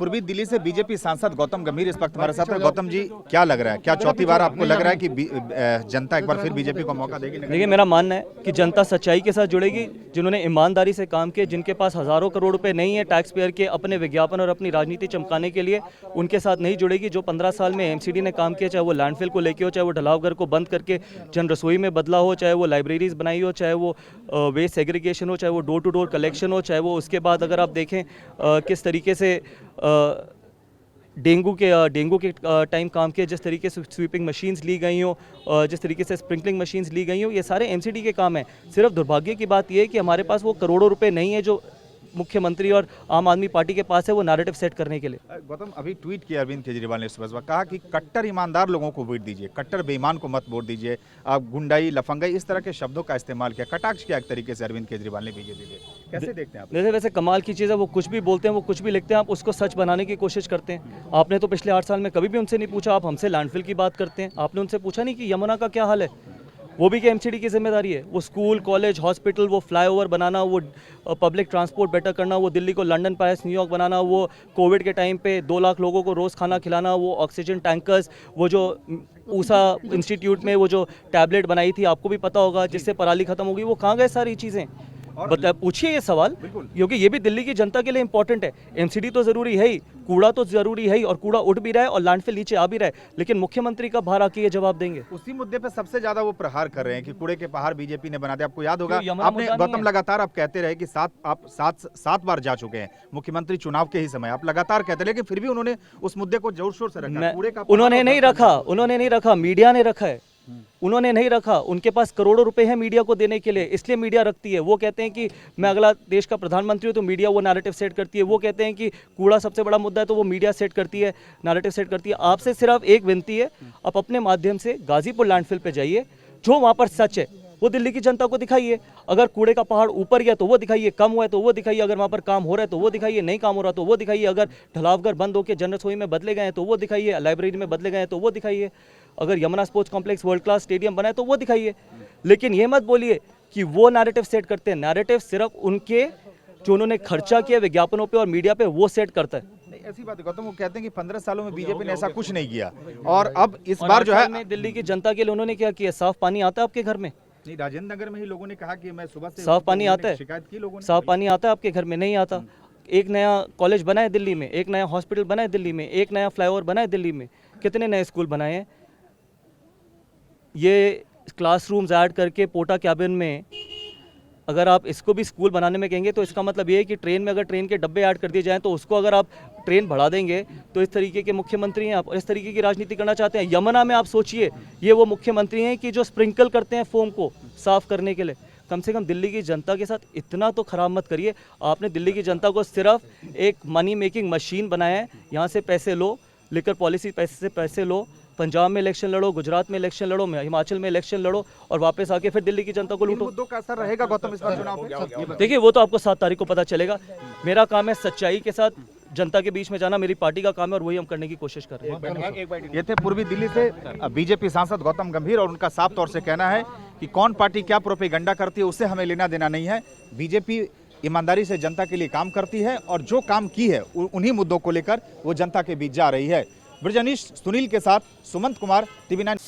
पूर्वी दिल्ली से बीजेपी सांसद गौतम गंभीर इस वक्त हमारे साथ हैं। गौतम जी, क्या लग रहा है, क्या चौथी बार आपको लग रहा है कि जनता एक बार फिर बीजेपी को मौका देगी? देखिए, मेरा मानना है कि जनता सच्चाई के साथ जुड़ेगी। जिन्होंने ईमानदारी से काम किए, जिनके पास हजारों करोड़ रुपए नहीं है टैक्स पेयर के अपने विज्ञापन और अपनी राजनीति चमकाने के लिए, उनके साथ नहीं जुड़ेगी। जो 15 साल में एमसीडी ने काम किया, चाहे वो लैंडफिल को लेके हो, चाहे वो ढलावघर को बंद करके जन रसोई में बदला हो, चाहे वो लाइब्रेरीज बनाई हो, चाहे वो वेस्ट सेग्रीगेशन हो, चाहे वो डोर टू डोर कलेक्शन हो, चाहे वो उसके बाद अगर आप देखें किस तरीके से डेंगू के टाइम काम किया, जिस तरीके से स्वीपिंग मशीन्स ली गई हो, जिस तरीके से स्प्रिंकलिंग मशीन्स ली गई हो, ये सारे एमसीडी के काम हैं। सिर्फ दुर्भाग्य की बात यह है कि हमारे पास वो करोड़ों रुपए नहीं है जो मुख्यमंत्री और आम आदमी पार्टी के पास है वो नैरेटिव सेट करने के लिए। गौतम, अभी ट्वीट किया अरविंद केजरीवाल ने सुबह कहा कि कट्टर ईमानदार लोगों को वोट दीजिए, कट्टर बेईमान को मत वोट दीजिए, आप गुंडाई लफंगाई इस तरह के शब्दों का इस्तेमाल किया, कटाक्ष किया एक तरीके से अरविंद केजरीवाल ने बीजेपी पे। कैसे देखते हैं आप? जैसे वैसे कमाल की चीज़ है, वो कुछ भी बोलते हैं, वो कुछ भी लिखते हैं, आप उसको सच बनाने की कोशिश करते हैं। आपने तो पिछले 8 साल में कभी भी उनसे नहीं पूछा, आप हमसे लैंडफिल की बात करते हैं। आपने उनसे पूछा नहीं कि यमुना का क्या हाल है, वो भी क्या एमसीडी की जिम्मेदारी है? वो स्कूल, कॉलेज, हॉस्पिटल, वो फ्लाईओवर बनाना, वो पब्लिक ट्रांसपोर्ट बेटर करना, वो दिल्ली को लंदन, पेरिस, न्यूयॉर्क बनाना, वो कोविड के टाइम पे 2 लाख लोगों को रोज़ खाना खिलाना, वो ऑक्सीजन टैंकर्स, वो जो ऊषा इंस्टीट्यूट में वो जो टैबलेट बनाई थी, आपको भी पता होगा, जिससे पराली खत्म होगी, वो कहाँ गए सारी चीज़ें? बता, पूछिए ये सवाल, क्योंकि ये भी दिल्ली की जनता के लिए इंपॉर्टेंट है। एमसीडी तो जरूरी है ही, कूड़ा तो जरूरी है ही, और कूड़ा उठ भी रहा है और लैंडफिल नीचे आ भी रहा है, लेकिन मुख्यमंत्री का बाहर आके ये जवाब देंगे। उसी मुद्दे पे सबसे ज्यादा वो प्रहार कर रहे हैं कि कूड़े के पहाड़ बीजेपी ने बना दिया। आपको याद होगा, आपने गौतम लगातार आप कहते रहे कि सात बार जा चुके हैं मुख्यमंत्री चुनाव के ही समय, आप लगातार कहते रहे, लेकिन फिर भी उन्होंने उस मुद्दे को जोर शोर से रखा। कूड़े का उन्होंने नहीं रखा, मीडिया ने रखा है। उन्होंने नहीं रखा, उनके पास करोड़ों रुपए हैं मीडिया को देने के लिए, इसलिए मीडिया रखती है। वो कहते हैं कि मैं अगला देश का प्रधानमंत्री हूं, तो मीडिया वो नैरेटिव सेट करती है। वो कहते हैं कि कूड़ा सबसे बड़ा मुद्दा है, तो वो मीडिया सेट करती है, नैरेटिव सेट करती है। आपसे सिर्फ एक विनती है, आप अपने माध्यम से गाजीपुर लैंडफिल पे जाइए, जो वहां पर सच है वो दिल्ली की जनता को दिखाइए। अगर कूड़े का पहाड़ ऊपर गया तो वो दिखाइए, कम हुआ है तो वो दिखाइए, अगर वहाँ पर काम हो रहा है तो वो दिखाइए, नहीं काम हो रहा तो वो दिखाइए, अगर ढलावघर बंद होकर जन रसोई में बदले गए हैं तो वो दिखाइए, लाइब्रेरी में बदले गए हैं तो वो दिखाइए, अगर Yamuna sports complex world class stadium बना है तो वो दिखाइए। लेकिन ये मत बोलिए कि वो नैरेटिव सेट करते हैं। नैरेटिव सिर्फ उनके जो उन्होंने खर्चा किया विज्ञापनों पे और मीडिया पे, वो सेट करता है। ऐसी बात है गौतम, वो कहते हैं कि 15 सालों में बीजेपी ने ऐसा कुछ नहीं किया, और अब इस बार जो है दिल्ली की जनता के लिए उन्होंने क्या किया? साफ पानी आता है आपके घर में? नहीं, राजेंद्र नगर में ही लोगों ने कहा कि मैं सुबह से साफ पानी आता है, शिकायत की लोगों ने। साफ पानी आता है आपके घर में? नहीं आता। एक नया कॉलेज बना है दिल्ली में, एक नया हॉस्पिटल बना है दिल्ली में, एक नया फ्लाईओवर बना है दिल्ली में, कितने नए स्कूल बनाए हैं? ये क्लासरूम्स ऐड करके पोटा कैबिन में अगर आप इसको भी स्कूल बनाने में कहेंगे तो इसका मतलब ये है कि ट्रेन में अगर ट्रेन के डब्बे ऐड कर दिए जाएं तो उसको अगर आप ट्रेन बढ़ा देंगे तो इस तरीके के मुख्यमंत्री हैं आप, और इस तरीके की राजनीति करना चाहते हैं। यमुना में आप सोचिए, ये वो मुख्यमंत्री हैं कि जो स्प्रिंकल करते हैं फोम को साफ करने के लिए। कम से कम दिल्ली की जनता के साथ इतना तो खराब मत करिए। आपने दिल्ली की जनता को सिर्फ एक मनी मेकिंग मशीन बनाया है, यहाँ से पैसे लो, लिकर पॉलिसी पैसे से पैसे लो, पंजाब में इलेक्शन लड़ो, गुजरात में इलेक्शन लड़ो, हिमाचल में इलेक्शन लड़ो, और वापस आके फिर दिल्ली की जनता को लूटो। मुद्दों का असर रहेगा गौतम इस बार चुनाव पे? देखिए, वो तो आपको 7 तारीख को पता चलेगा। मेरा काम है सच्चाई के साथ जनता के बीच में जाना, मेरी पार्टी का काम है, और वही हम करने की कोशिश कर रहे हैं। ये थे पूर्वी दिल्ली से बीजेपी सांसद गौतम गंभीर, और उनका साफ तौर से कहना है कि कौन पार्टी क्या प्रोपेगेंडा करती है उससे हमें लेना देना नहीं है। बीजेपी ईमानदारी से जनता के लिए काम करती है, और जो काम की है उन्हीं मुद्दों को लेकर वो जनता के बीच जा रही है। ब्रजनीश सुनील के साथ सुमंत कुमार, TV9।